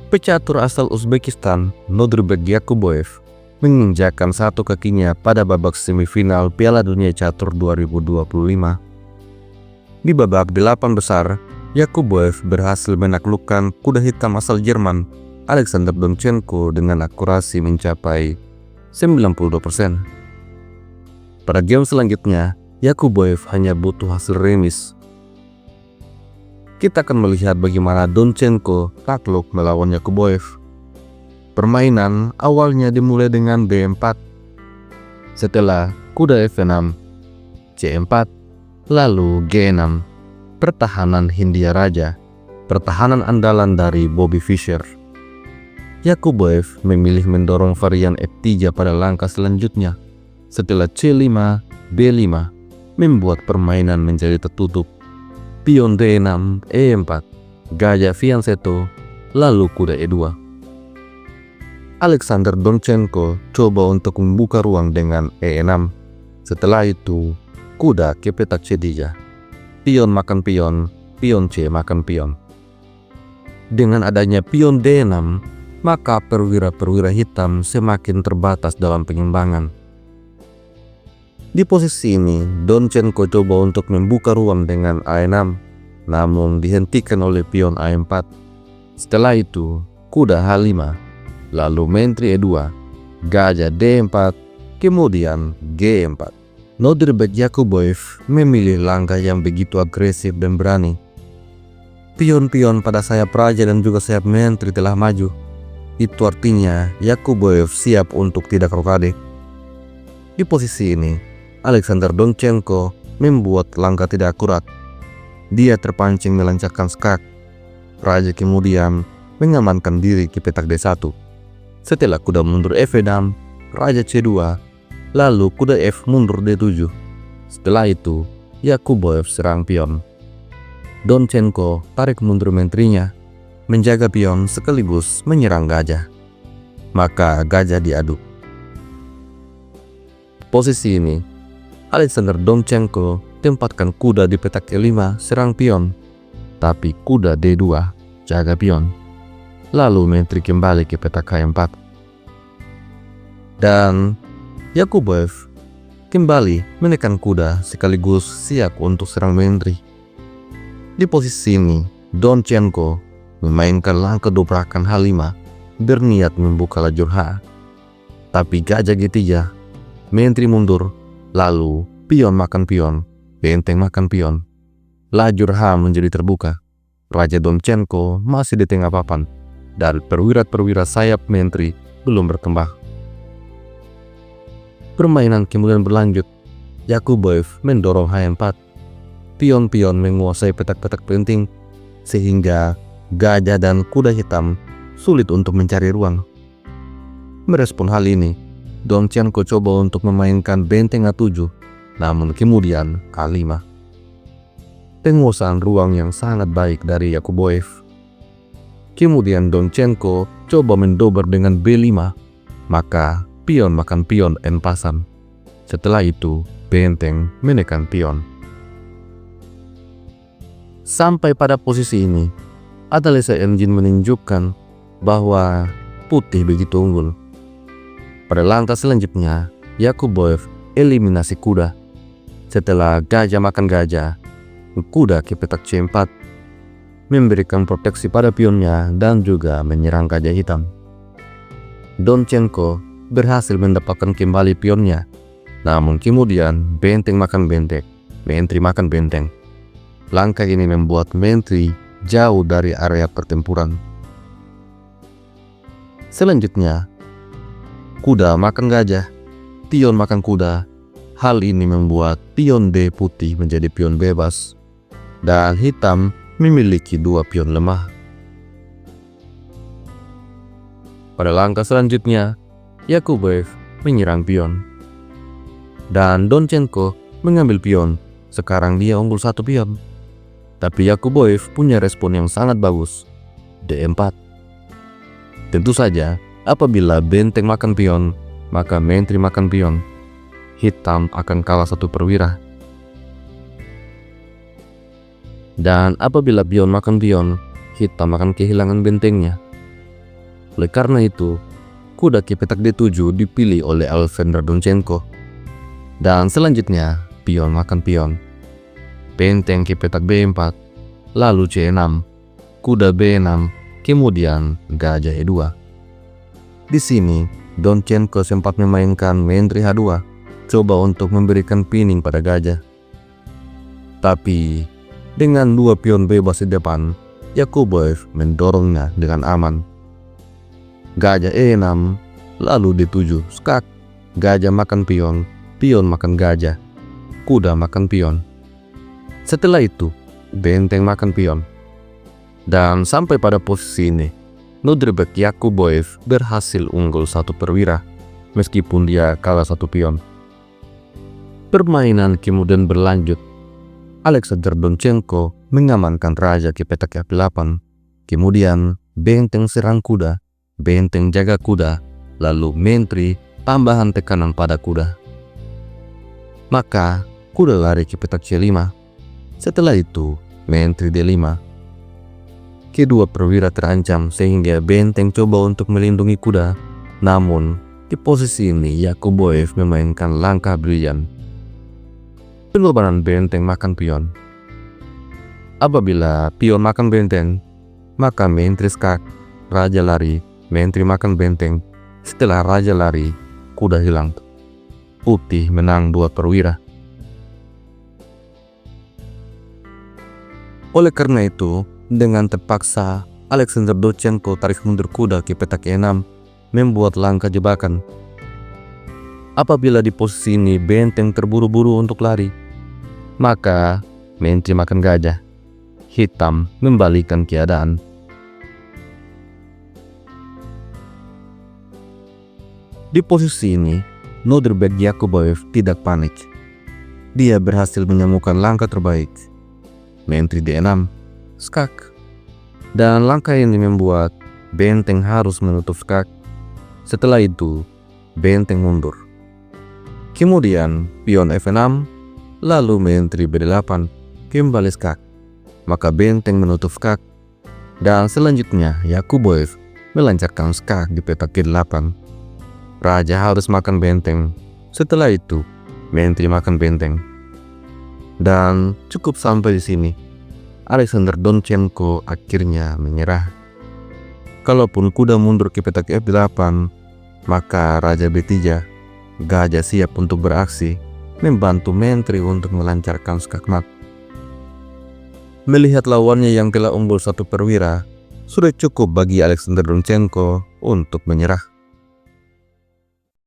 Pecatur asal Uzbekistan, Nodirbek Yakuboev, menginjakkan satu kakinya pada babak semifinal Piala Dunia Catur 2025. Di babak 8 besar, Yakuboev berhasil menaklukkan kuda hitam asal Jerman, Alexander Donchenko, dengan akurasi mencapai 92%. Pada game selanjutnya, Yakuboev hanya butuh hasil remis. Kita akan melihat bagaimana Donchenko takluk melawan Yakuboev. Permainan awalnya dimulai dengan B4. Setelah kuda F6, C4, lalu G6. Pertahanan Hindia Raja, pertahanan andalan dari Bobby Fischer. Yakuboev memilih mendorong varian F3 pada langkah selanjutnya. Setelah C5, B5, membuat permainan menjadi tertutup. Pion D6, E4, gajah fianchetto, lalu kuda E2. Alexander Donchenko coba untuk membuka ruang dengan E6. Setelah itu, kuda ke petak C3. Pion makan pion, pion C makan pion. Dengan adanya pion D6, maka perwira-perwira hitam semakin terbatas dalam pengembangan. Di posisi ini, Donchenko coba untuk membuka ruang dengan A6, namun dihentikan oleh pion A4. Setelah itu, kuda H5, lalu menteri E2, gajah D4, kemudian G4. Nodirbek Yakuboev memilih langkah yang begitu agresif dan berani. Pion-pion pada sayap raja dan juga sayap menteri telah maju. Itu artinya Yakuboev siap untuk tidak rokade. Di posisi ini, Alexander Donchenko membuat langkah tidak akurat. Dia terpancing melancakkan skak. Raja kemudian mengamankan diri ke petak D1. Setelah kuda mundur F6, raja C2, lalu kuda F mundur D7. Setelah itu, Yakuboev serang pion. Donchenko tarik mundur menterinya, menjaga pion sekaligus menyerang gajah. Maka gajah diaduk. Posisi ini, Alexander Donchenko tempatkan kuda di petak E5 serang pion, tapi kuda D2 jaga pion. Lalu menteri kembali ke petak H4. Dan Yakuboev kembali menekan kuda sekaligus siap untuk serang menteri. Di posisi ini, Donchenko memainkan langkah dobrakan H5 berniat membuka lajur H. Tapi gajah G3, menteri mundur, lalu pion makan pion, benteng makan pion. Lajur H menjadi terbuka. Raja Donchenko masih di tengah papan, dan perwira-perwira sayap menteri belum berkembang. Permainan kemudian berlanjut. Yakuboev mendorong H4. Pion-pion menguasai petak-petak penting, sehingga gajah dan kuda hitam sulit untuk mencari ruang. Merespon hal ini, Donchenko coba untuk memainkan benteng A7, namun kemudian A5. Penguasaan ruang yang sangat baik dari Yakuboev. Kemudian Donchenko coba mendobar dengan B5, maka pion makan pion en passant. Setelah itu, benteng menekan pion. Sampai pada posisi ini, analisa engine menunjukkan bahwa putih begitu unggul. Pada langkah selanjutnya, Yakuboev eliminasi kuda. Setelah gajah makan gajah, kuda ke petak C4, memberikan proteksi pada pionnya dan juga menyerang gajah hitam. Donchenko berhasil mendapatkan kembali pionnya, namun kemudian benteng makan benteng, menteri makan benteng. Langkah ini membuat menteri jauh dari area pertempuran. Selanjutnya, kuda makan gajah, pion makan kuda. Hal ini membuat pion D putih menjadi pion bebas, dan hitam memiliki dua pion lemah. Pada langkah selanjutnya, Yakuboev menyerang pion, dan Donchenko mengambil pion. Sekarang dia unggul satu pion. Tapi Yakuboev punya respon yang sangat bagus, D4. Tentu saja, apabila benteng makan pion, maka menteri makan pion. Hitam akan kalah satu perwira. Dan apabila pion makan pion, hitam akan kehilangan bentengnya. Oleh karena itu, kuda ke petak D7 dipilih oleh Alexander Donchenko. Dan selanjutnya, pion makan pion. Benteng ke petak B4, lalu C6, kuda B6, kemudian gajah E2. Di sini, Donchenko sempat memainkan menteri H2, coba untuk memberikan pining pada gajah. Tapi, dengan 2 pion bebas di depan, Yakuboev mendorongnya dengan aman. Gajah E6, lalu D7, skak, gajah makan pion, pion makan gajah, kuda makan pion. Setelah itu, benteng makan pion. Dan sampai pada posisi ini, Nurdirbek Yakuboev berhasil unggul 1 perwira, meskipun dia kalah 1 pion. Permainan kemudian berlanjut. Alexander Donchenko mengamankan raja ke petak F8, kemudian benteng serang kuda, benteng jaga kuda, lalu menteri tambahan tekanan pada kuda. Maka kuda lari ke petak C5. Setelah itu, menteri D5. Kedua perwira terancam sehingga benteng coba untuk melindungi kuda. Namun, di posisi ini Yakuboev memainkan langkah brilian. Pengorbanan benteng makan pion. Apabila pion makan benteng, maka menteri skak, raja lari, menteri makan benteng. Setelah raja lari, kuda hilang. Putih menang 2 perwira. Oleh karena itu, dengan terpaksa, Alexander Donchenko tarik mundur kuda ke petak E6, membuat langkah jebakan. Apabila di posisi ini benteng terburu-buru untuk lari, maka menteri makan gajah. Hitam membalikan keadaan. Di posisi ini, Nurdirbek Yakuboev tidak panik. Dia berhasil menemukan langkah terbaik. Menteri D6, skak. Dan langkah ini membuat benteng harus menutup skak. Setelah itu, benteng mundur. Kemudian, pion F6, lalu menteri B8, kembali skak. Maka benteng menutup skak. Dan selanjutnya, Yakuboev melancarkan skak di petak G8. Raja harus makan benteng. Setelah itu, menteri makan benteng. Dan cukup sampai di sini. Alexander Donchenko akhirnya menyerah. Kalaupun kuda mundur ke petak F8, maka raja B3, gajah siap untuk beraksi, membantu menteri untuk melancarkan skakmat. Melihat lawannya yang telah unggul 1 perwira, sudah cukup bagi Alexander Donchenko untuk menyerah.